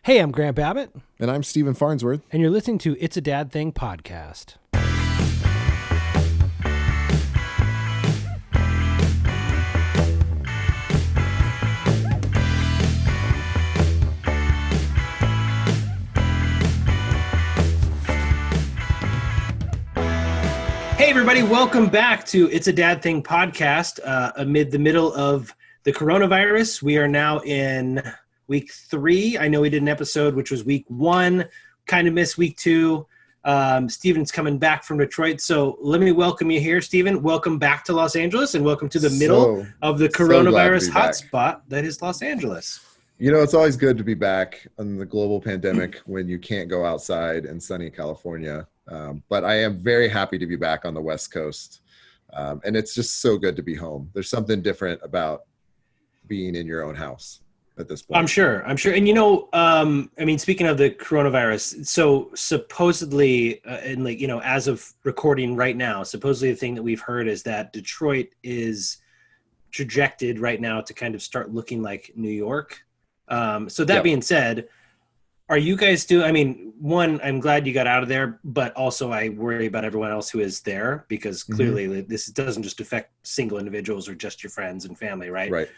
Hey, I'm Grant Babbitt. And I'm Steven Farnsworth. And you're listening to It's a Dad Thing podcast. Hey, everybody. Welcome back to It's a Dad Thing podcast. Amid the middle of the coronavirus, we are now in week 3. I know we did an episode, which was week 1. Kind of missed week 2. Steven's coming back from Detroit. So let me welcome you here, Steven. Welcome back to Los Angeles and welcome to the middle of the coronavirus hotspot that is Los Angeles. You know, it's always good to be back on the global pandemic when you can't go outside in sunny California. But I am very happy to be back on the West Coast. And it's just so good to be home. There's something different about being in your own house at this point. I'm sure. And, you know, I mean, speaking of the coronavirus, so supposedly, and like, you know, as of recording right now, supposedly the thing that we've heard is that Detroit is trajected right now to kind of start looking like New York. So that being said, are you guys I mean, one, I'm glad you got out of there, but also I worry about everyone else who is there because clearly this doesn't just affect single individuals or just your friends and family, right? Right.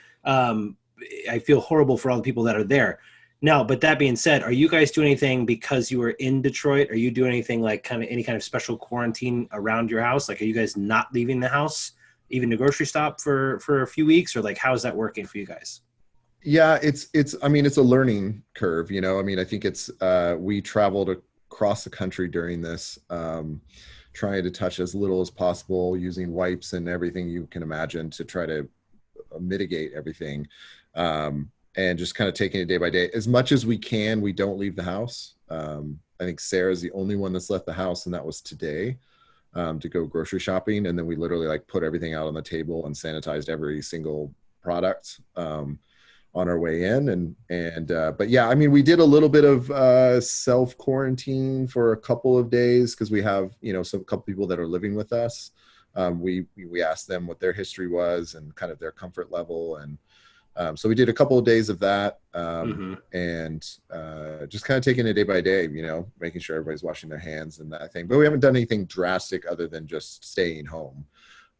I feel horrible for all the people that are there. Now, but that being said, are you guys doing anything because you were in Detroit? Are you doing anything like kind of any kind of special quarantine around your house? Like, are you guys not leaving the house, even the grocery stop for a few weeks, or like, how's that working for you guys? Yeah, I mean, it's a learning curve, you know. I mean, I think we traveled across the country during this, trying to touch as little as possible, using wipes and everything you can imagine to try to mitigate everything, and just kind of taking it day by day. As much as we can, we don't leave the house. I think Sarah's the only one that's left the house, and that was today, to go grocery shopping. And then we literally like put everything out on the table and sanitized every single product on our way in. But yeah, I mean, we did a little bit of self quarantine for a couple of days because we have, you know, a couple people that are living with us. We asked them what their history was and kind of their comfort level. And so we did a couple of days of that, and just kind of taking it day by day, you know, making sure everybody's washing their hands and that thing. But we haven't done anything drastic other than just staying home.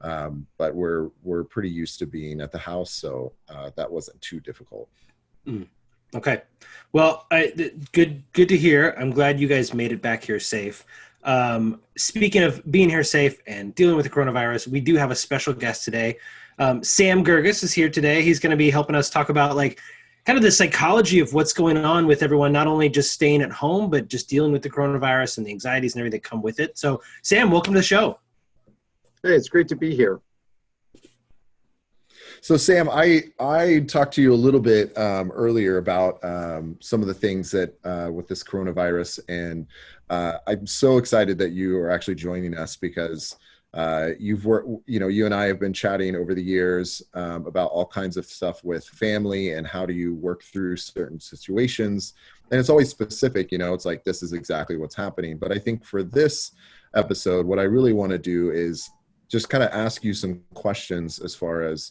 But we're pretty used to being at the house, so that wasn't too difficult. Okay. Well, good to hear. I'm glad you guys made it back here safe. Speaking of being here safe and dealing with the coronavirus, we do have a special guest today. Sam Girguis is here today. He's going to be helping us talk about like kind of the psychology of what's going on with everyone, not only just staying at home, but just dealing with the coronavirus and the anxieties and everything that come with it. So Sam, welcome to the show. Hey, it's great to be here. So Sam, I talked to you a little bit earlier about some of the things that with this coronavirus, and I'm so excited that you are actually joining us because you've worked, you know, you and I have been chatting over the years about all kinds of stuff with family and how do you work through certain situations. And it's always specific, you know, it's like, this is exactly what's happening. But I think for this episode, what I really want to do is just kind of ask you some questions as far as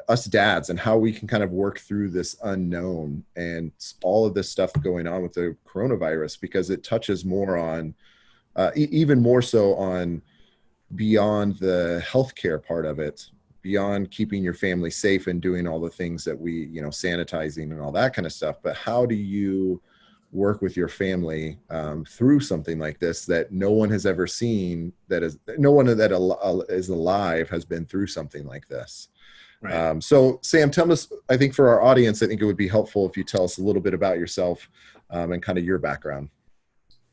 us dads and how we can kind of work through this unknown and all of this stuff going on with the coronavirus, because it touches more on, even more so on beyond the healthcare part of it, beyond keeping your family safe and doing all the things that we, you know, sanitizing and all that kind of stuff. But how do you work with your family through something like this that no one has ever seen, no one that is alive has been through something like this. Right. So Sam, tell us, I think for our audience, I think it would be helpful if you tell us a little bit about yourself and kind of your background.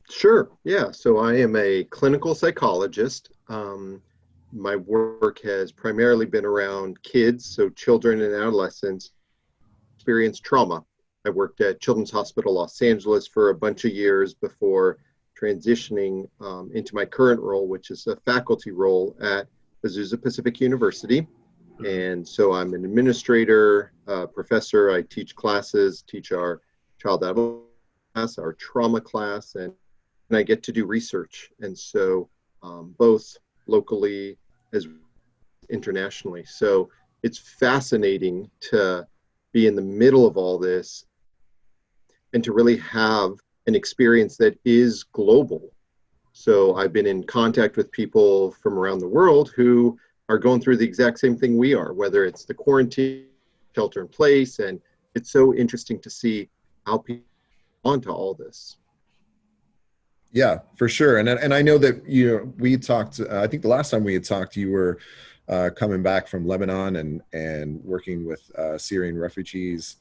Sure. Yeah. So I am a clinical psychologist. My work has primarily been around kids, so children and adolescents experience trauma. I worked at Children's Hospital Los Angeles for a bunch of years before transitioning into my current role, which is a faculty role at Azusa Pacific University. And so I'm an administrator, professor. I teach classes, teach our Child Adolescent class, our trauma class, and I get to do research. And so both locally as internationally. So it's fascinating to be in the middle of all this and to really have an experience that is global. So I've been in contact with people from around the world who are going through the exact same thing we are, whether it's the quarantine, shelter in place, and it's so interesting to see how people respond to all this. Yeah, for sure. And I know that we talked. I think the last time we had talked, you were coming back from Lebanon and working with Syrian refugees.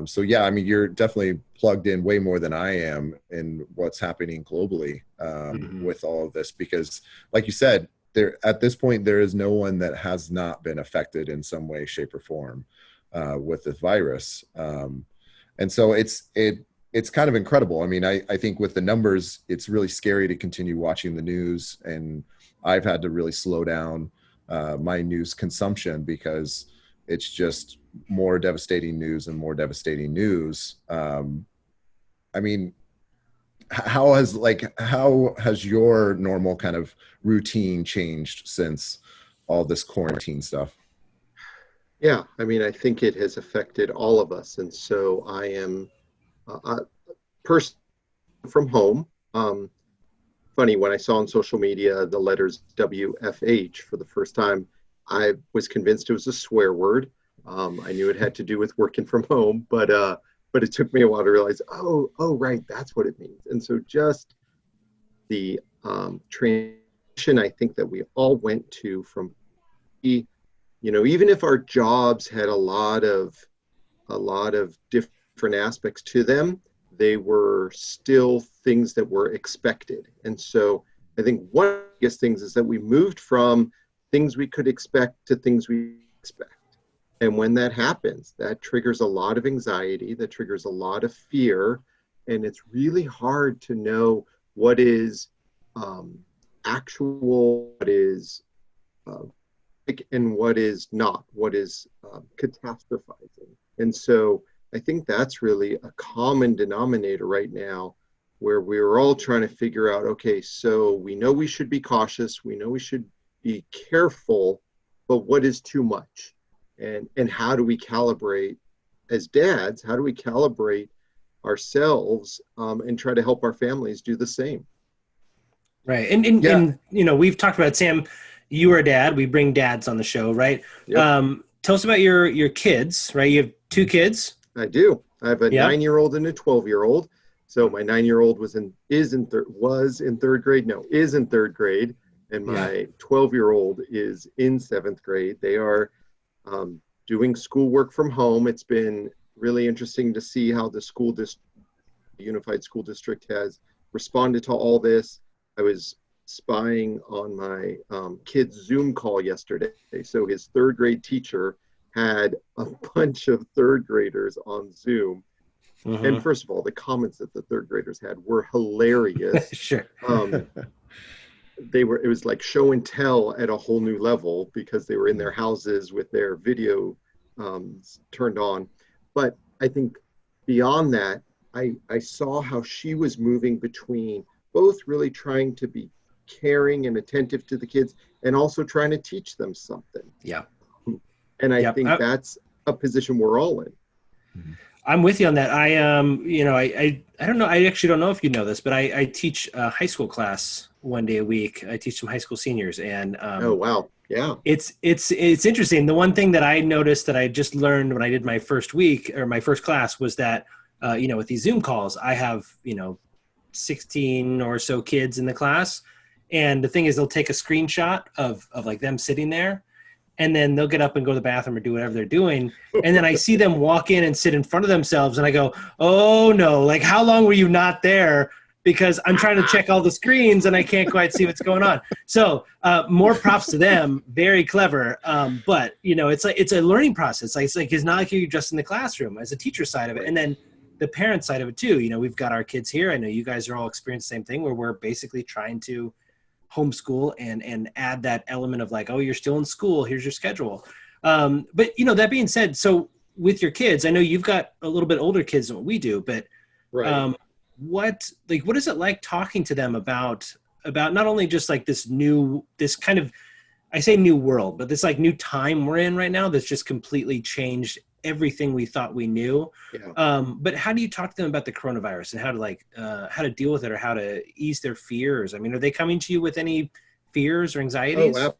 So yeah, I mean, you're definitely plugged in way more than I am in what's happening globally with all of this, because, like you said, there at this point there is no one that has not been affected in some way, shape, or form with this virus, and so it's kind of incredible. I mean, I think with the numbers, it's really scary to continue watching the news, and I've had to really slow down my news consumption because it's just more devastating news and more devastating news. I mean, how has your normal kind of routine changed since all this quarantine stuff? Yeah, I mean, I think it has affected all of us. And so I am a person from home. Funny, when I saw on social media the letters WFH for the first time, I was convinced it was a swear word. I knew it had to do with working from home, but it took me a while to realize, oh, right, that's what it means. And so just the transition, I think, that we all went to from, even if our jobs had a lot of different aspects to them, they were still things that were expected. And so I think one of the biggest things is that we moved from things we could expect to things we expect. And when that happens, that triggers a lot of anxiety, that triggers a lot of fear. And it's really hard to know what is actual, what is and what is not, what is catastrophizing. And so I think that's really a common denominator right now, where we're all trying to figure out, okay, so we know we should be cautious, we know we should be careful, but what is too much? And how do we calibrate as dads? How do we calibrate ourselves and try to help our families do the same? Right. And we've talked about, Sam, you are a dad. We bring dads on the show, right? Yep. Tell us about your kids, right? You have 2 kids. I do. I have a 9-year-old and a 12-year-old. So my 9-year-old is in 3rd grade. No, is in 3rd grade. And my 12-year-old is in 7th grade. They are doing schoolwork from home. It's been really interesting to see how the Unified School District has responded to all this. I was spying on my kid's Zoom call yesterday. So his 3rd grade teacher had a bunch of 3rd graders on Zoom. Mm-hmm. And first of all, the comments that the 3rd graders had were hilarious. Sure. It was like show and tell at a whole new level, because they were in their houses with their video turned on. But I think beyond that, I saw how she was moving between both really trying to be caring and attentive to the kids and also trying to teach them something. Yeah. And I think that's a position we're all in. I'm with you on that. I don't know. I actually don't know if you know this, but I teach a high school class 1 day a week. I teach some high school seniors, and oh wow, yeah. It's interesting. The one thing that I noticed that I just learned when I did my first week or my first class was that with these Zoom calls, I have 16 or so kids in the class, and the thing is, they'll take a screenshot of like them sitting there. And then they'll get up and go to the bathroom or do whatever they're doing. And then I see them walk in and sit in front of themselves. And I go, oh no, like how long were you not there? Because I'm trying to check all the screens and I can't quite see what's going on. So more props to them. Very clever. But it's a learning process. It's not like you're just in the classroom as a teacher side of it. And then the parent side of it too. We've got our kids here. I know you guys are all experiencing the same thing, where we're basically trying to homeschool and add that element of like, oh, you're still in school, here's your schedule. But that being said, so with your kids, I know you've got a little bit older kids than what we do, but right. What is it like talking to them about not only just like this kind of, I say new world, but this like new time we're in right now that's just completely changed everything we thought we knew. But how do you talk to them about the coronavirus and how to deal with it or how to ease their fears? I mean, are they coming to you with any fears or anxieties? Oh,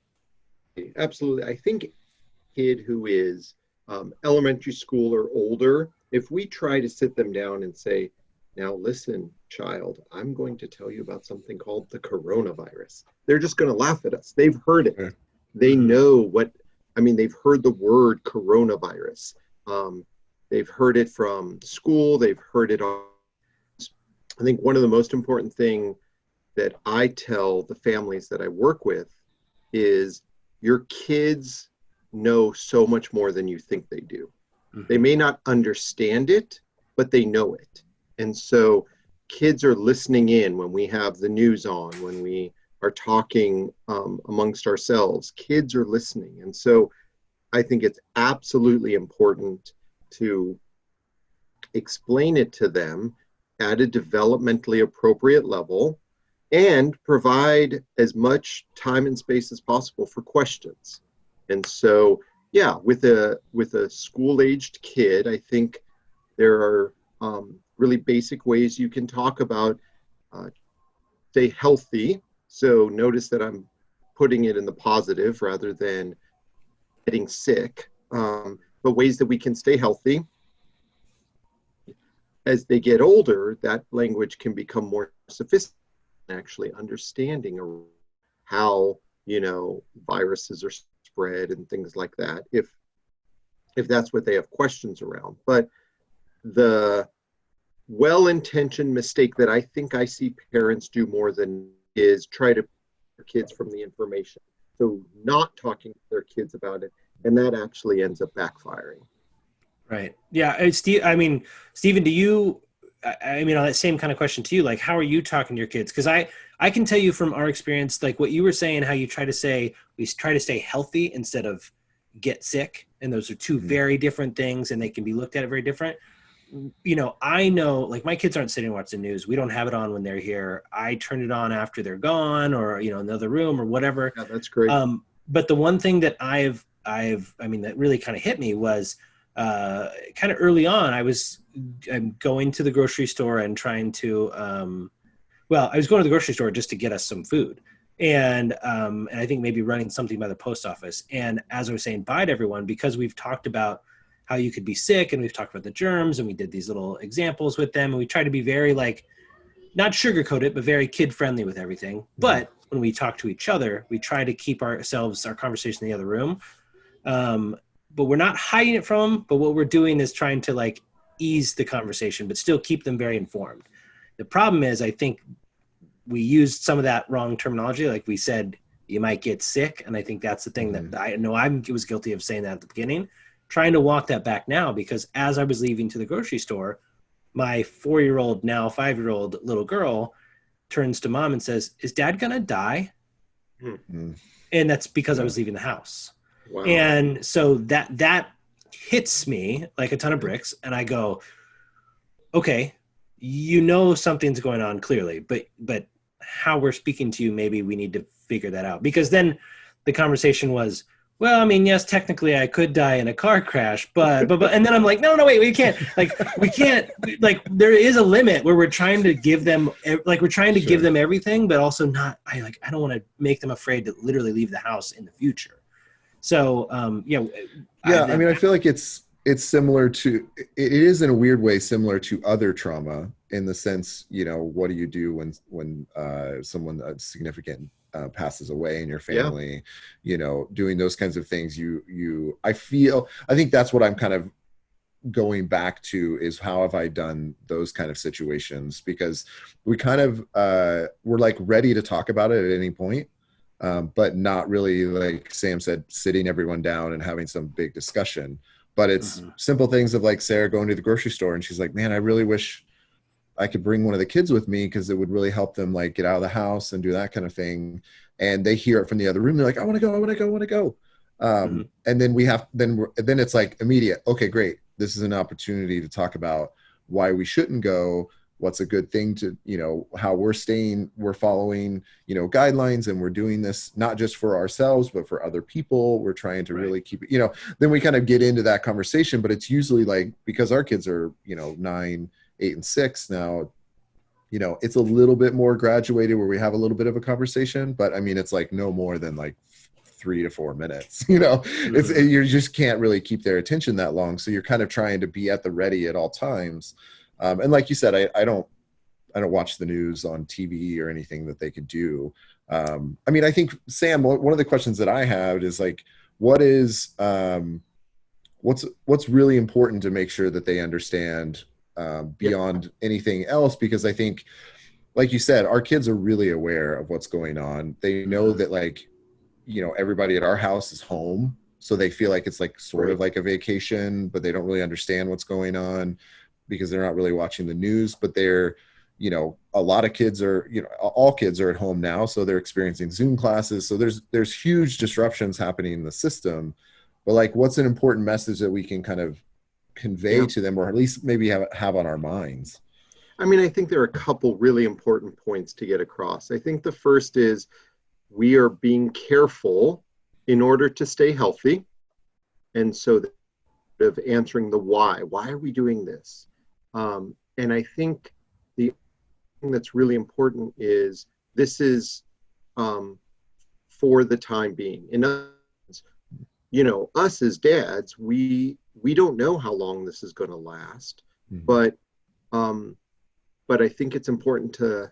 absolutely. I think a kid who is elementary school or older, if we try to sit them down and say, now listen, child, I'm going to tell you about something called the coronavirus, they're just going to laugh at us. They've heard it. They know they've heard the word coronavirus. They've heard it from school. They've heard it on. I think one of the most important thing that I tell the families that I work with is your kids know so much more than you think they do. They may not understand it, but they know it. And so kids are listening in when we have the news on, when we are talking amongst ourselves. Kids are listening. And so I think it's absolutely important to explain it to them at a developmentally appropriate level and provide as much time and space as possible for questions. And so, yeah, with a school-aged kid, I think there are really basic ways you can talk about stay healthy. So notice that I'm putting it in the positive rather than getting sick, but ways that we can stay healthy. As they get older, that language can become more sophisticated, actually understanding how, viruses are spread and things like that, if that's what they have questions around. But the well-intentioned mistake that I think I see parents do more than is try to protect their kids from the information. So not talking to their kids about it, and that actually ends up backfiring. Right. Yeah. Stephen, do you, on that same kind of question to you, like, how are you talking to your kids? Because I can tell you from our experience, like what you were saying, how you try to say, we try to stay healthy instead of get sick. And those are two very different things, and they can be looked at very different. I know, like, my kids aren't sitting and watching the news. We don't have it on when they're here. I turn it on after they're gone, or, another room or whatever. Yeah, that's great. But the one thing that that really kind of hit me was kind of early on. I'm going to the grocery store and trying to, I was going to the grocery store just to get us some food. And I think maybe running something by the post office. And as I was saying bye to everyone, because we've talked about how you could be sick and we've talked about the germs and we did these little examples with them. And we try to be very, like, not sugarcoat it, but very kid friendly with everything. But when we talk to each other, we try to keep our conversation in the other room. But we're not hiding it from them. But what we're doing is trying to, like, ease the conversation, but still keep them very informed. The problem is, I think we used some of that wrong terminology. Like we said, you might get sick. And I think that's the thing that I know I was guilty of saying that at the beginning, trying to walk that back now, because as I was leaving to the grocery store, my 4-year-old, now 5-year-old little girl turns to mom and says, "Is dad going to die?" And that's because I was leaving the house. Wow. And so that hits me like a ton of bricks. And I go, okay, something's going on clearly, but how we're speaking to you, maybe we need to figure that out. Because then the conversation was, well, yes, technically I could die in a car crash, but, and then I'm like, no, wait, we can't, there is a limit where we're trying to give them, give them everything, but also not, I don't want to make them afraid to literally leave the house in the future. So, I feel like it's similar to, it is in a weird way similar to other trauma in the sense, what do you do when someone significant passes away in your family, doing those kinds of things. I think that's what I'm kind of going back to, is how have I done those kind of situations, because we kind of, we're like ready to talk about it at any point. But not really, like Sam said, sitting everyone down and having some big discussion. But it's simple things of, like, Sarah going to the grocery store and she's like, man, I really wish I could bring one of the kids with me because it would really help them, like, get out of the house and do that kind of thing. And they hear it from the other room. They're like, I want to go. And then then it's like immediate. Okay, great. This is an opportunity to talk about why we shouldn't go. what's a good thing to, how we're following, guidelines, and we're doing this not just for ourselves, but for other people. We're trying to really keep it, then we kind of get into that conversation, but it's usually like, because our kids are, 9, 8, and 6 now, it's a little bit more graduated where we have a little bit of a conversation, but I mean, it's like no more than like 3 to 4 minutes, it's, you just can't really keep their attention that long. So you're kind of trying to be at the ready at all times. And like you said, I don't watch the news on TV or anything that they could do. I mean, I think, Sam, one of the questions that I have is like, what's really important to make sure that they understand beyond anything else? Because I think, like you said, our kids are really aware of what's going on. They know that, like, everybody at our house is home, so they feel like it's like sort of like a vacation, but they don't really understand what's going on because they're not really watching the news. But they're, a lot of kids are, all kids are at home now, so they're experiencing Zoom classes. So there's huge disruptions happening in the system. But like, what's an important message that we can kind of convey to them, or at least maybe have on our minds? I mean, I think there are a couple really important points to get across. I think the first is we are being careful in order to stay healthy. And so of answering the why are we doing this? And I think the thing that's really important is this is for the time being. In other words, us as dads, we don't know how long this is going to last, but I think it's important to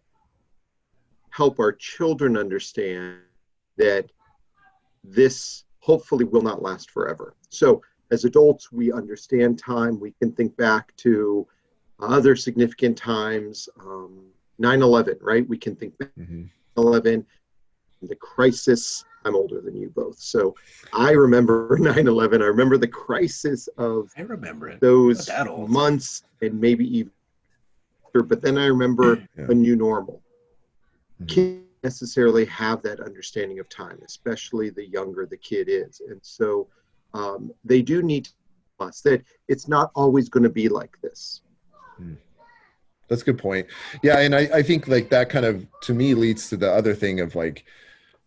help our children understand that this hopefully will not last forever. So as adults, we understand time. We can think back to other significant times, 9/11, right? We can think back to 9/11, the crisis. I'm older than you both, so I remember 9/11. I remember the crisis of those months and maybe even, but then I remember a new normal. Can't necessarily have that understanding of time, especially the younger the kid is. And so they do need to tell us that it's not always going to be like this. That's a good point. Yeah. And I think like that kind of, to me, leads to the other thing of like,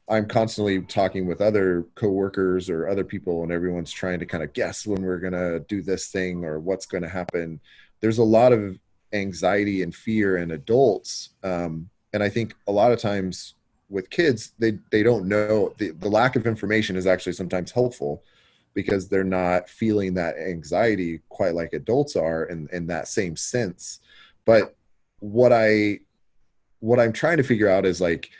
I'm constantly talking with other coworkers or other people, and everyone's trying to kind of guess when we're going to do this thing or what's going to happen. There's a lot of anxiety and fear in adults. And I think a lot of times with kids, they don't know. The lack of information is actually sometimes helpful because they're not feeling that anxiety quite like adults are in that same sense. But what I'm trying to figure out is like,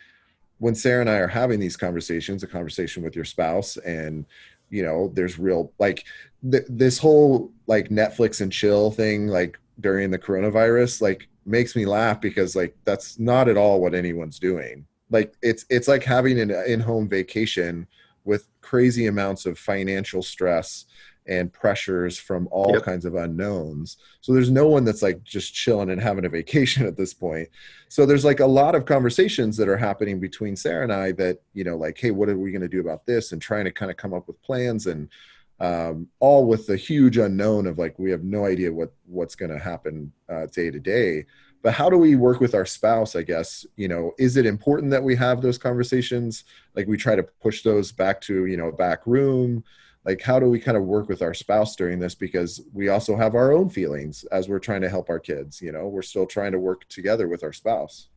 when Sarah and I are having these conversations, a conversation with your spouse, and there's real like this whole like Netflix and chill thing, like during the coronavirus, like makes me laugh because like that's not at all what anyone's doing. Like it's like having an in-home vacation with crazy amounts of financial stress and pressures from all kinds of unknowns. So there's no one that's like just chilling and having a vacation at this point. So there's like a lot of conversations that are happening between Sarah and I that, like, hey, what are we going to do about this? And trying to kind of come up with plans, and all with the huge unknown of like, we have no idea what's going to happen day to day. But how do we work with our spouse, I guess? Is it important that we have those conversations? Like we try to push those back to, a back room. Like, how do we kind of work with our spouse during this? Because we also have our own feelings as we're trying to help our kids. We're still trying to work together with our spouse.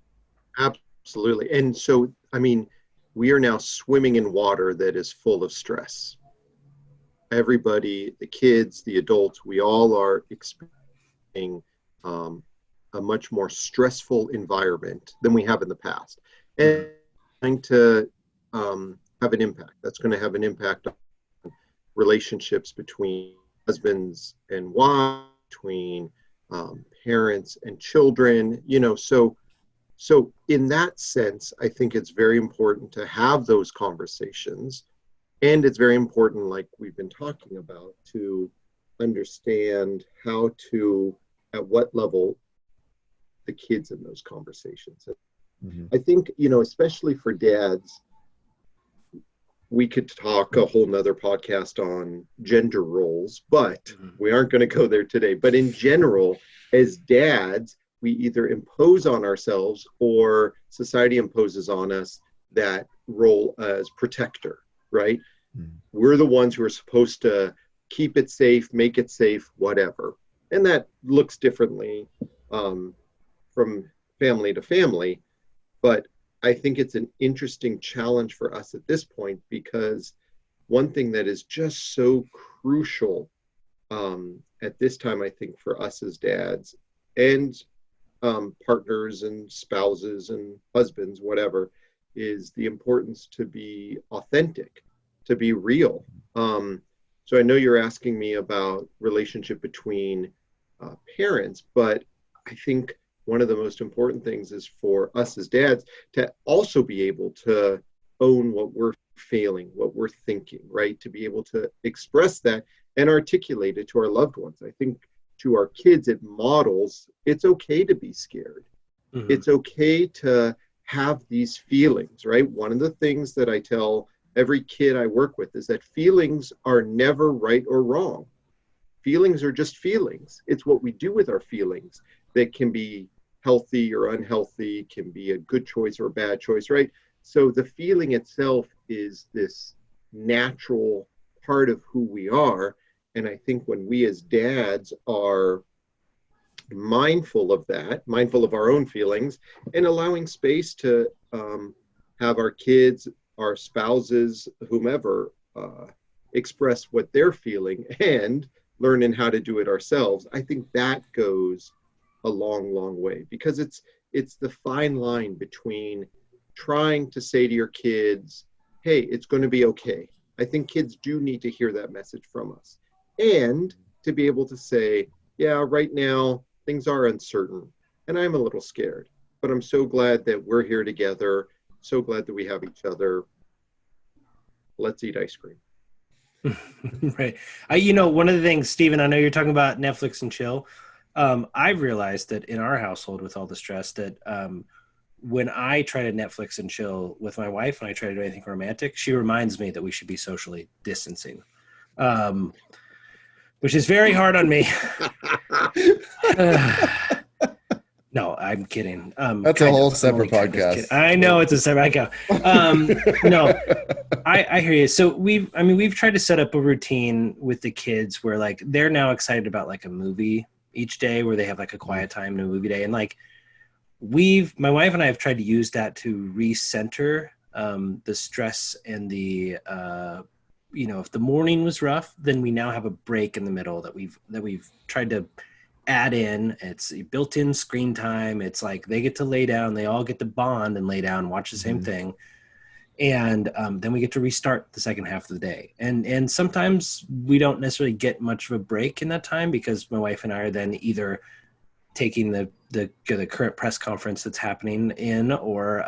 Absolutely. And so, I mean, we are now swimming in water that is full of stress. Everybody, the kids, the adults, we all are experiencing a much more stressful environment than we have in the past. And trying to have an impact. That's going to have an impact on relationships between husbands and wives, between parents and children, so in that sense, I think it's very important to have those conversations. And it's very important, like we've been talking about, to understand how to, at what level, the kids in those conversations. I think, especially for dads, we could talk a whole nother podcast on gender roles, but we aren't going to go there today. But in general, as dads, we either impose on ourselves or society imposes on us that role as protector, right? We're the ones who are supposed to keep it safe, make it safe, whatever. And that looks differently from family to family. But I think it's an interesting challenge for us at this point, because one thing that is just so crucial at this time, I think, for us as dads and partners and spouses and husbands, whatever, is the importance to be authentic, to be real. So I know you're asking me about relationship between parents, but I think one of the most important things is for us as dads to also be able to own what we're feeling, what we're thinking, right? To be able to express that and articulate it to our loved ones. I think to our kids, it models it's okay to be scared. Mm-hmm. It's okay to have these feelings, right? One of the things that I tell every kid I work with is that feelings are never right or wrong. Feelings are just feelings. It's what we do with our feelings that can be healthy or unhealthy, can be a good choice or a bad choice, right? So the feeling itself is this natural part of who we are. And I think when we as dads are mindful of that, mindful of our own feelings, and allowing space to have our kids, our spouses, whomever, express what they're feeling and learning how to do it ourselves, I think that goes a long, long way, because it's the fine line between trying to say to your kids, hey, it's going to be okay. I think kids do need to hear that message from us. And to be able to say, yeah, right now things are uncertain and I'm a little scared, but I'm so glad that we're here together. So glad that we have each other. Let's eat ice cream. Right. One of the things, Stephen, I know you're talking about Netflix and chill. I've realized that in our household with all the stress that when I try to Netflix and chill with my wife and I try to do anything romantic, she reminds me that we should be socially distancing, which is very hard on me. No, I'm kidding. That's a whole separate podcast. I know it's a separate. No, I hear you. So we've tried to set up a routine with the kids where like they're now excited about like a movie each day, where they have like a quiet time and a movie day, and like my wife and I have tried to use that to recenter the stress and the if the morning was rough, then we now have a break in the middle that we've tried to add in. It's built-in screen time. It's like they get to lay down, they all get to bond and lay down, watch the same thing. And then we get to restart the second half of the day. And sometimes we don't necessarily get much of a break in that time, because my wife and I are then either taking the current press conference that's happening in, or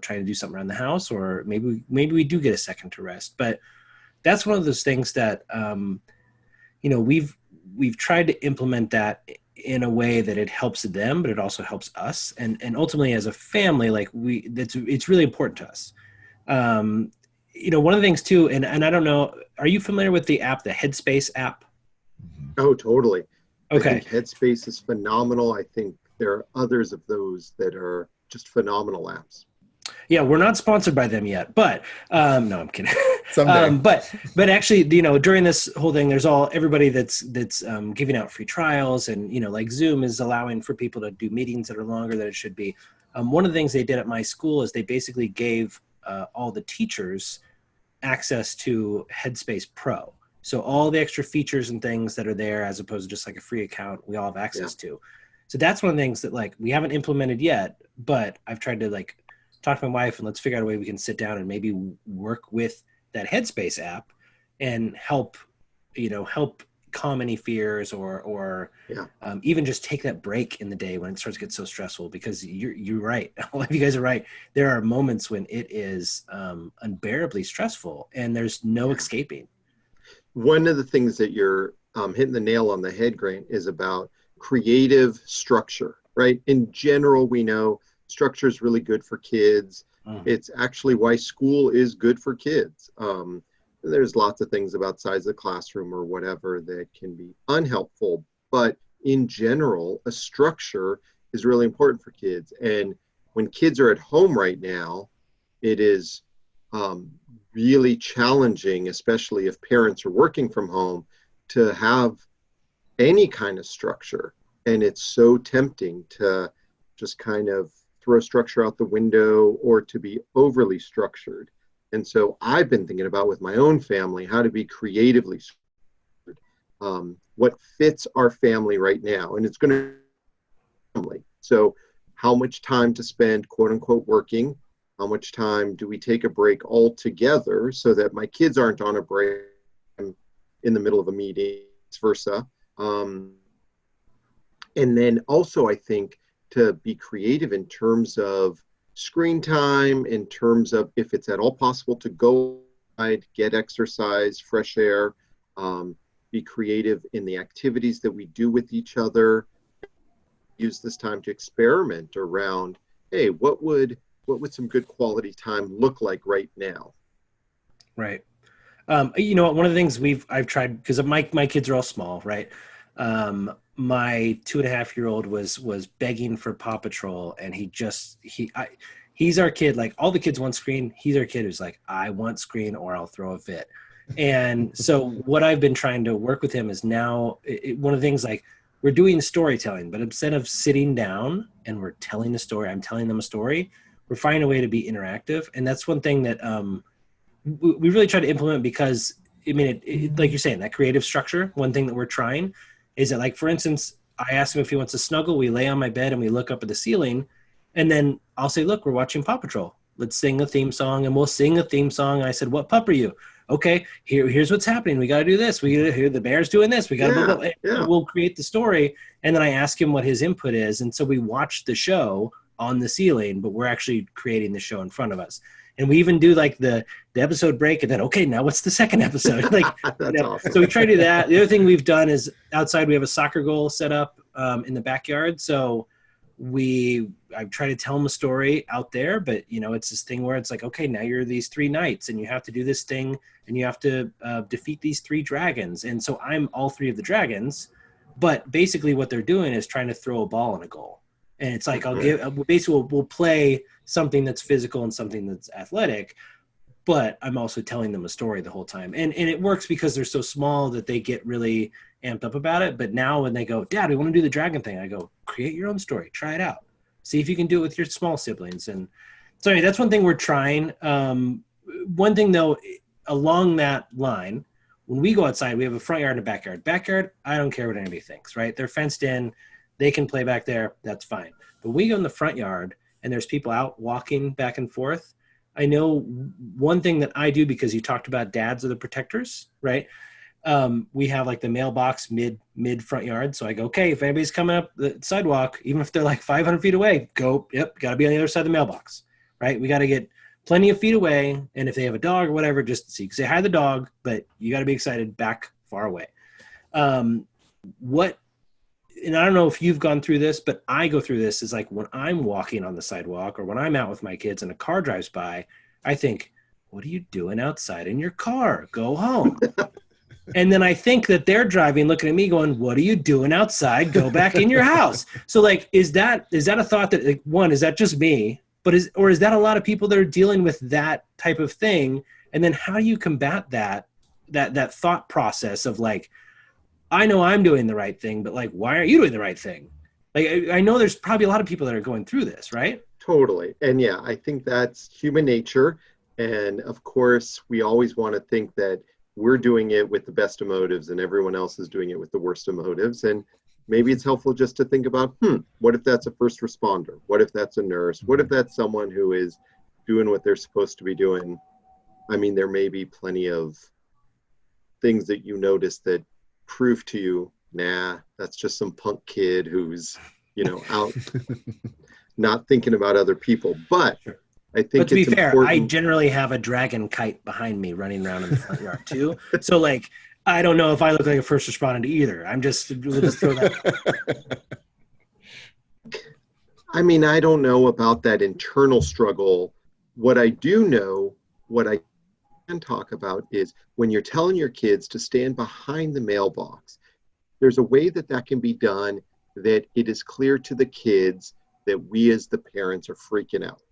trying to do something around the house, or maybe we do get a second to rest. But that's one of those things that we've tried to implement that in a way that it helps them, but it also helps us. And ultimately as a family, like it's really important to us. One of the things too, and I don't know, are you familiar with the Headspace app? Oh, totally. Okay. I think Headspace is phenomenal. I think there are others of those that are just phenomenal apps. Yeah, we're not sponsored by them yet, but no, I'm kidding. Someday. But actually, during this whole thing, there's everybody that's giving out free trials, and like Zoom is allowing for people to do meetings that are longer than it should be. One of the things they did at my school is they basically gave all the teachers access to Headspace Pro. So all the extra features and things that are there, as opposed to just like a free account, we all have access to. So that's one of the things that like we haven't implemented yet, but I've tried to like talk to my wife and let's figure out a way we can sit down and maybe work with that Headspace app and help calm any fears or even just take that break in the day when it starts to get so stressful, because you're right. All of you guys are right. There are moments when it is unbearably stressful and there's no escaping. One of the things that you're hitting the nail on the head, Grant, is about creative structure, right? In general, we know structure is really good for kids. It's actually why school is good for kids. There's lots of things about size of the classroom or whatever that can be unhelpful, but in general, a structure is really important for kids. And when kids are at home right now, it is really challenging, especially if parents are working from home, to have any kind of structure. And it's so tempting to just kind of throw structure out the window or to be overly structured. And so I've been thinking about with my own family how to be creatively structured, what fits our family right now. And it's going to be family. So how much time to spend, quote unquote, working? How much time do we take a break altogether so that my kids aren't on a break in the middle of a meeting, vice versa? And then also, I think, to be creative in terms of screen time, in terms of if it's at all possible to go outside, get exercise, fresh air, be creative in the activities that we do with each other. Use this time to experiment around, hey, what would some good quality time look like right now? Right. You know what? One of the things I've tried, because my kids are all small, right? My 2.5-year-old was begging for Paw Patrol, and he's our kid. Like, all the kids want screen. He's our kid who's like, I want screen or I'll throw a fit. And so what I've been trying to work with him is now one of the things, like, we're doing storytelling, but instead of sitting down and we're telling the story, I'm telling them a story, we're finding a way to be interactive. And that's one thing that we really try to implement, because, I mean, like you're saying, that creative structure, one thing that we're trying is that, like, for instance, I ask him if he wants to snuggle. We lay on my bed and we look up at the ceiling, and then I'll say, look, we're watching Paw Patrol. Let's sing a theme song. And we'll sing a theme song. And I said, what pup are you? Okay, here's what's happening. We got to do this. We got to hear the bear's doing this. We got to We'll create the story. And then I ask him what his input is. And so we watch the show on the ceiling, but we're actually creating the show in front of us. And we even do, like, the episode break, and then, okay, now what's the second episode? Like, awesome. So we try to do that. The other thing we've done is outside, we have a soccer goal set up in the backyard. So I try to tell them a story out there, but, you know, it's this thing where it's like, okay, now you're these 3 knights and you have to do this thing and you have to defeat these 3 dragons. And so I'm all 3 of the dragons, but basically what they're doing is trying to throw a ball in a goal. And it's like, we'll play something that's physical and something that's athletic, but I'm also telling them a story the whole time. And it works because they're so small that they get really amped up about it. But now when they go, Dad, we want to do the dragon thing, I go, create your own story, try it out. See if you can do it with your small siblings. And so anyway, that's one thing we're trying. One thing, though, along that line, when we go outside, we have a front yard and a backyard. Backyard, I don't care what anybody thinks, right? They're fenced in. They can play back there. That's fine. But we go in the front yard and there's people out walking back and forth. I know one thing that I do, because you talked about dads are the protectors, right? We have, like, the mailbox mid front yard. So I go, okay, if anybody's coming up the sidewalk, even if they're like 500 feet away, go, got to be on the other side of the mailbox, right? We got to get plenty of feet away. And if they have a dog or whatever, just so you can say hi to the dog, but you got to be excited back far away. And I don't know if you've gone through this, but I go through this, is like, when I'm walking on the sidewalk or when I'm out with my kids and a car drives by, I think, what are you doing outside in your car? Go home. And then I think that they're driving, looking at me going, what are you doing outside? Go back in your house. So, like, is that a thought that, like, one, is that just me? But is that a lot of people that are dealing with that type of thing? And then how do you combat that thought process of, like, I know I'm doing the right thing, but, like, why aren't you doing the right thing? Like, I know there's probably a lot of people that are going through this, right? Totally. And yeah, I think that's human nature. And of course, we always want to think that we're doing it with the best of motives and everyone else is doing it with the worst of motives. And maybe it's helpful just to think about, what if that's a first responder? What if that's a nurse? What if that's someone who is doing what they're supposed to be doing? I mean, there may be plenty of things that you notice that prove to you, nah, that's just some punk kid who's, out not thinking about other people. But I think, but to be fair, important. I generally have a dragon kite behind me running around in the front yard too. So, like, I don't know if I look like a first responder either. We'll just throw that. I mean, I don't know about that internal struggle. What I do know, what I can talk about, is when you're telling your kids to stand behind the mailbox, there's a way that can be done that it is clear to the kids that we as the parents are freaking out.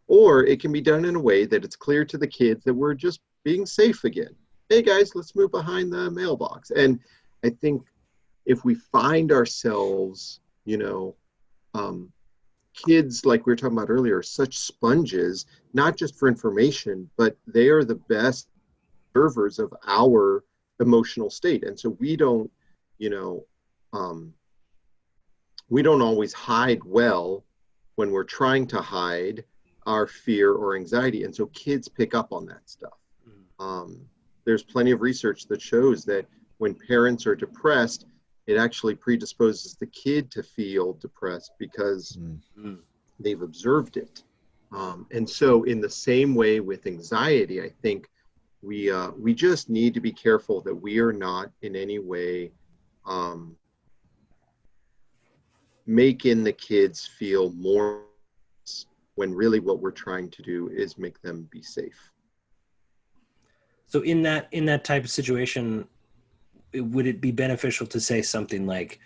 Or it can be done in a way that it's clear to the kids that we're just being safe again. Hey guys, let's move behind the mailbox. And I think if we find ourselves, kids, like we were talking about earlier, are such sponges, not just for information, but they are the best observers of our emotional state. And so we don't always hide well when we're trying to hide our fear or anxiety. And so kids pick up on that stuff. There's plenty of research that shows that when parents are depressed, it actually predisposes the kid to feel depressed because they've observed it. And so in the same way with anxiety, I think we just need to be careful that we are not in any way making the kids feel more, when really what we're trying to do is make them be safe. So in that type of situation, would it be beneficial to say something like,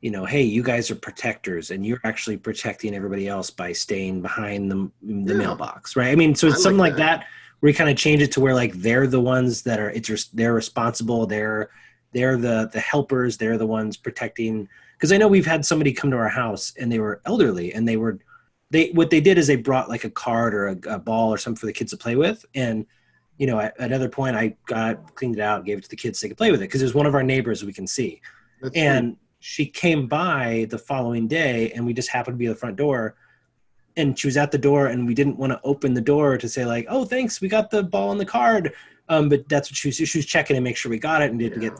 hey, you guys are protectors and you're actually protecting everybody else by staying behind the mailbox, right? I mean, so it's something like that where you kind of change it to where like they're the ones that are, they're responsible, they're the helpers, they're the ones protecting. Because I know we've had somebody come to our house and they were elderly and what they did is they brought like a card or a ball or something for the kids to play with. And at another point, I cleaned it out, gave it to the kids so they could play with it because it was one of our neighbors we can see. That's and sweet. She came by the following day, and we just happened to be at the front door. And she was at the door, and we didn't want to open the door to say like, "Oh, thanks, we got the ball and the card." But that's what she was checking to make sure we got it and didn't get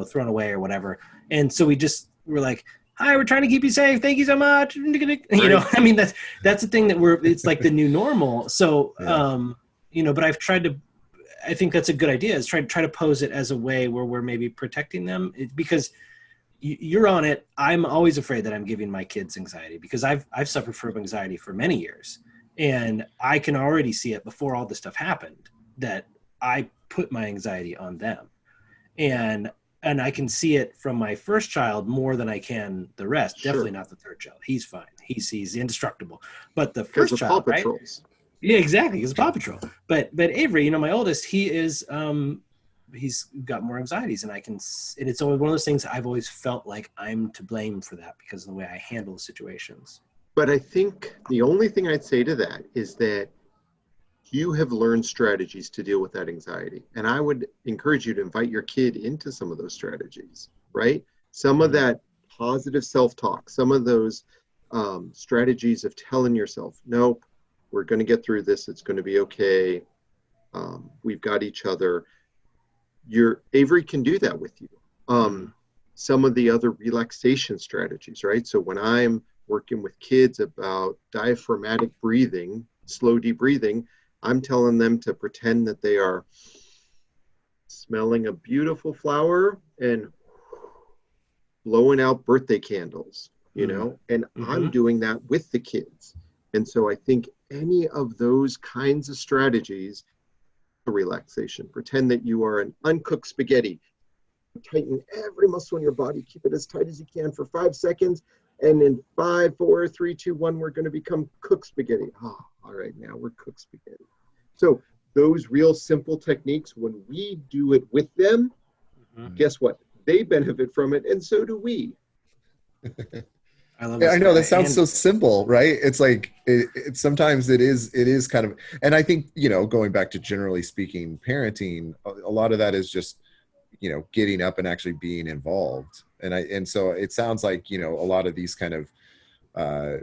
thrown away or whatever. And so we were like, "Hi, we're trying to keep you safe. Thank you so much." I mean that's the thing that it's like the new normal. So but I've tried to. I think that's a good idea, is try to pose it as a way where we're maybe protecting them, because you're on it. I'm always afraid that I'm giving my kids anxiety because I've suffered from anxiety for many years, and I can already see it before all this stuff happened that I put my anxiety on them, and I can see it from my first child more than I can the rest. Sure. Definitely not the third child. He's fine. He's indestructible. But the first child, Paw right? Patrols. Yeah, exactly. It's Paw Patrol. But Avery, my oldest, he is, he's got more anxieties, and it's always one of those things I've always felt like I'm to blame for that because of the way I handle situations. But I think the only thing I'd say to that is that you have learned strategies to deal with that anxiety. And I would encourage you to invite your kid into some of those strategies, right? Some of that positive self-talk, some of those strategies of telling yourself, nope, we're going to get through this. It's going to be okay. We've got each other. Avery can do that with you. Some of the other relaxation strategies, right? So when I'm working with kids about diaphragmatic breathing, slow deep breathing, I'm telling them to pretend that they are smelling a beautiful flower and blowing out birthday candles, and I'm doing that with the kids. And so I think any of those kinds of strategies, relaxation, pretend that you are an uncooked spaghetti, tighten every muscle in your body, keep it as tight as you can for 5 seconds. And in 5, 4, 3, 2, 1, we're going to become cooked spaghetti. Oh, all right, now we're cooked spaghetti. So those real simple techniques, when we do it with them, guess what? They benefit from it, and so do we. I know that sounds so simple, right? It's like sometimes it is kind of, and I think going back to generally speaking, parenting, a lot of that is just getting up and actually being involved, and so it sounds like a lot of these kind of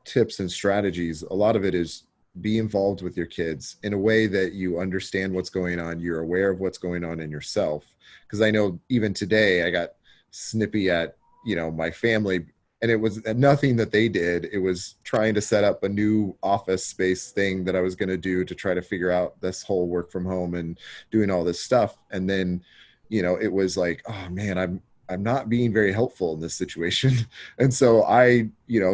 tips and strategies, a lot of it is be involved with your kids in a way that you understand what's going on, you're aware of what's going on in yourself. Because I know even today I got snippy at my family. And it was nothing that they did. It was trying to set up a new office space thing that I was going to do to try to figure out this whole work from home and doing all this stuff. And then, it was like, oh man, I'm not being very helpful in this situation. And so I,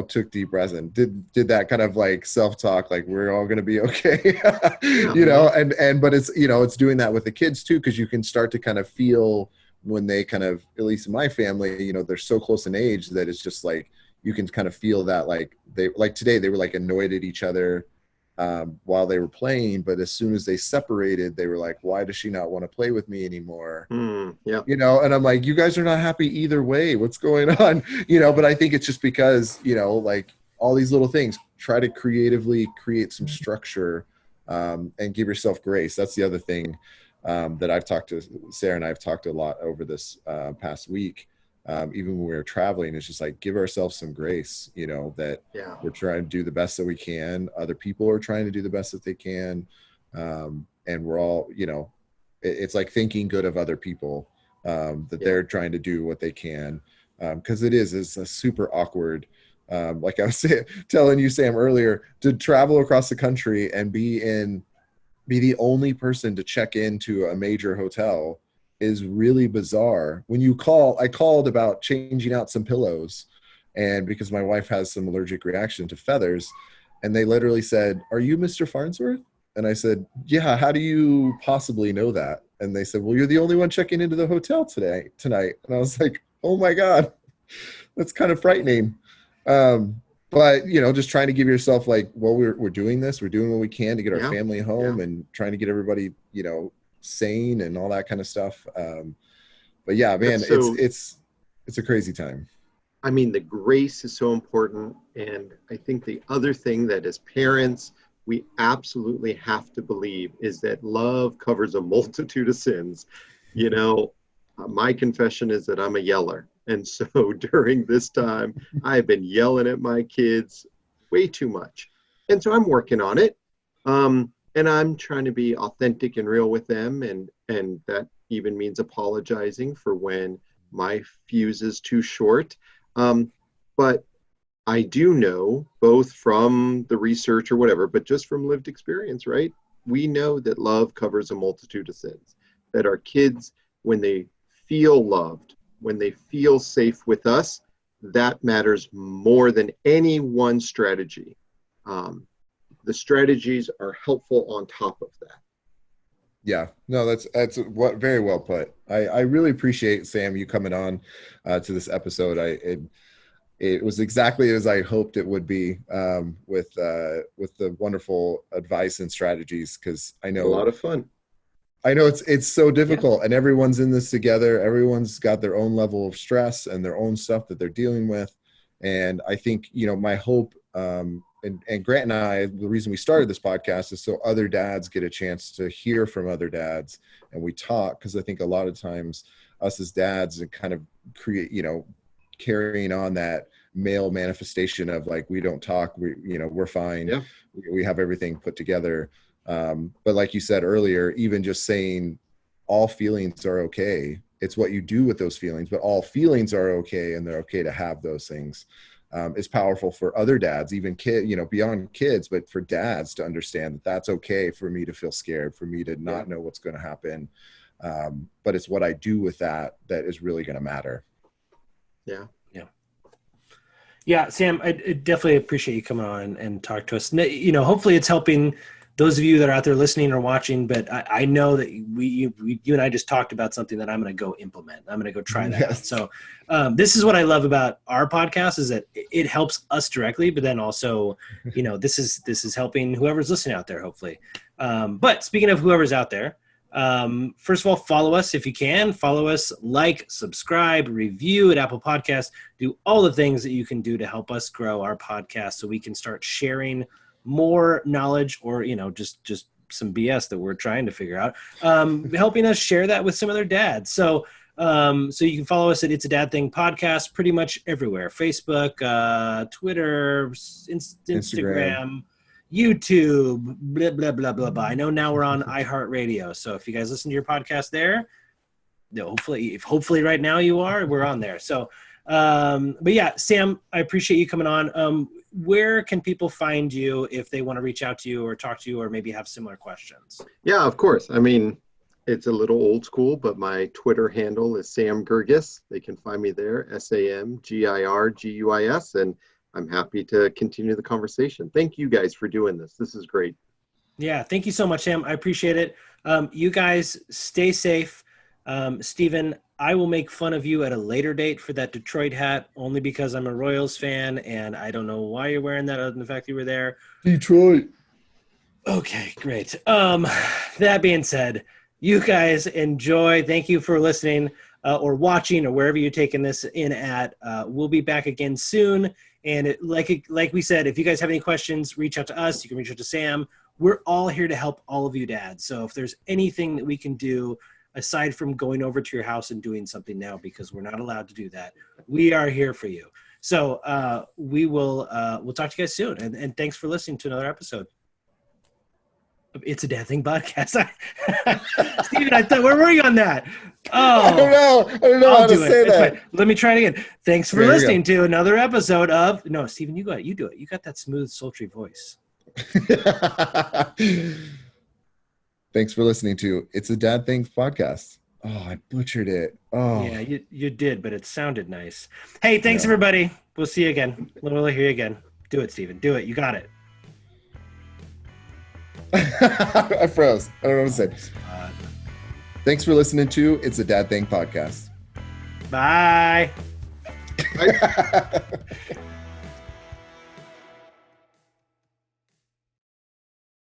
took deep breaths and did that kind of like self-talk, like we're all going to be okay, but it's, it's doing that with the kids too, because you can start to kind of feel when they kind of, at least in my family, you know, they're so close in age that it's just like, you can kind of feel that, like today they were like annoyed at each other while they were playing, but as soon as they separated, they were like, why does she not want to play with me anymore? Yeah. You know, and I'm like, you guys are not happy either way. What's going on? You know, but I think it's just because, you know, like all these little things, try to creatively create some structure and give yourself grace. That's the other thing that I've talked to Sarah and I've talked a lot over this past week. Even when we were traveling, it's just like, give ourselves some grace, you know, that we're trying to do the best that we can. Other people are trying to do the best that they can. And we're all, you know, it's like thinking good of other people, that they're trying to do what they can. Cause it's a super awkward, like I was telling you, Sam, earlier, to travel across the country and be the only person to check into a major hotel is really bizarre. When you I called about changing out some pillows, and because my wife has some allergic reaction to feathers, and they literally said, "Are you Mr. Farnsworth?" And I said, "Yeah, how do you possibly know that?" And they said, "Well, you're the only one checking into the hotel tonight." And I was like, "Oh my God, that's kind of frightening." But you know, just trying to give yourself like, well, we're doing this, we're doing what we can to get our family home and trying to get everybody, you know, sane and all that kind of stuff. But yeah, man, it's a crazy time. I mean, the grace is so important. And I think the other thing that as parents, we absolutely have to believe is that love covers a multitude of sins. You know, my confession is that I'm a yeller. And so during this time, I've been yelling at my kids way too much. And so I'm working on it. And I'm trying to be authentic and real with them. And that even means apologizing for when my fuse is too short. But I do know, both from the research or whatever, but just from lived experience, right? We know that love covers a multitude of sins. That our kids, when they feel loved, when they feel safe with us, that matters more than any one strategy. The strategies are helpful on top of that. Yeah, no, that's very well put. I really appreciate, Sam, you coming on to this episode. It was exactly as I hoped it would be, with the wonderful advice and strategies, because I know a lot of fun. I know it's so difficult, and everyone's in this together. Everyone's got their own level of stress and their own stuff that they're dealing with. And I think, you know, my hope, and Grant and I, the reason we started this podcast is so other dads get a chance to hear from other dads, and we talk, because I think a lot of times us as dads kind of create, you know, carrying on that male manifestation of like, we don't talk, we're fine, we have everything put together. But like you said earlier, even just saying all feelings are okay, it's what you do with those feelings, but all feelings are okay, and they're okay to have those things. Is powerful for other dads, even beyond kids, but for dads to understand that that's okay for me to feel scared, for me to not know what's going to happen. But it's what I do with that is really going to matter. Yeah, Sam, I definitely appreciate you coming on and talk to us. You know, hopefully it's helping those of you that are out there listening or watching, but I know that you and I just talked about something that I'm going to go implement. I'm going to go try that out. So this is what I love about our podcast, is that it helps us directly, but then also, you know, this is helping whoever's listening out there, hopefully. But speaking of whoever's out there, first of all, follow us if you can. Follow us, like, subscribe, review at Apple Podcasts. Do all the things that you can do to help us grow our podcast so we can start sharing more knowledge, or, you know, just some BS that we're trying to figure out, helping us share that with some other dads. So you can follow us at It's a Dad Thing Podcast pretty much everywhere: Facebook, Twitter, Instagram, YouTube, blah, blah, blah, blah, blah. I know now we're on iHeartRadio. So if you guys listen to your podcast there, hopefully right now you are, we're on there. So, but yeah, Sam, I appreciate you coming on. Where can people find you if they want to reach out to you or talk to you, or maybe have similar questions? Yeah, of course. I mean, it's a little old school, but my Twitter handle is Sam Girguis. They can find me there, SAMGIRGUIS, and I'm happy to continue the conversation. Thank you guys for doing this. This is great. Yeah, thank you so much, Sam. I appreciate it. You guys stay safe. Steven, I will make fun of you at a later date for that Detroit hat, only because I'm a Royals fan, and I don't know why you're wearing that other than the fact you were there. Detroit. Okay, great. That being said, you guys enjoy. Thank you for listening or watching or wherever you're taking this in at. We'll be back again soon. And like we said, if you guys have any questions, reach out to us. You can reach out to Sam. We're all here to help all of you dads. So if there's anything that we can do, aside from going over to your house and doing something now, because we're not allowed to do that, we are here for you. So we'll talk to you guys soon. And thanks for listening to another episode. It's a Dad Thing podcast. Steven, I thought, where were you on that? Oh, I don't know how to say that. Fine. Let me try it again. Thanks for listening to another episode of. No, Steven, you got it. You do it. You got that smooth, sultry voice. Thanks for listening to It's a Dad Thing podcast. Oh, I butchered it. Oh, yeah, you did, but it sounded nice. Hey, thanks everybody. We'll see you again. We'll hear you again. Do it, Steven. Do it. You got it. I froze. I don't know what to say. Thanks for listening to It's a Dad Thing podcast. Bye. Bye.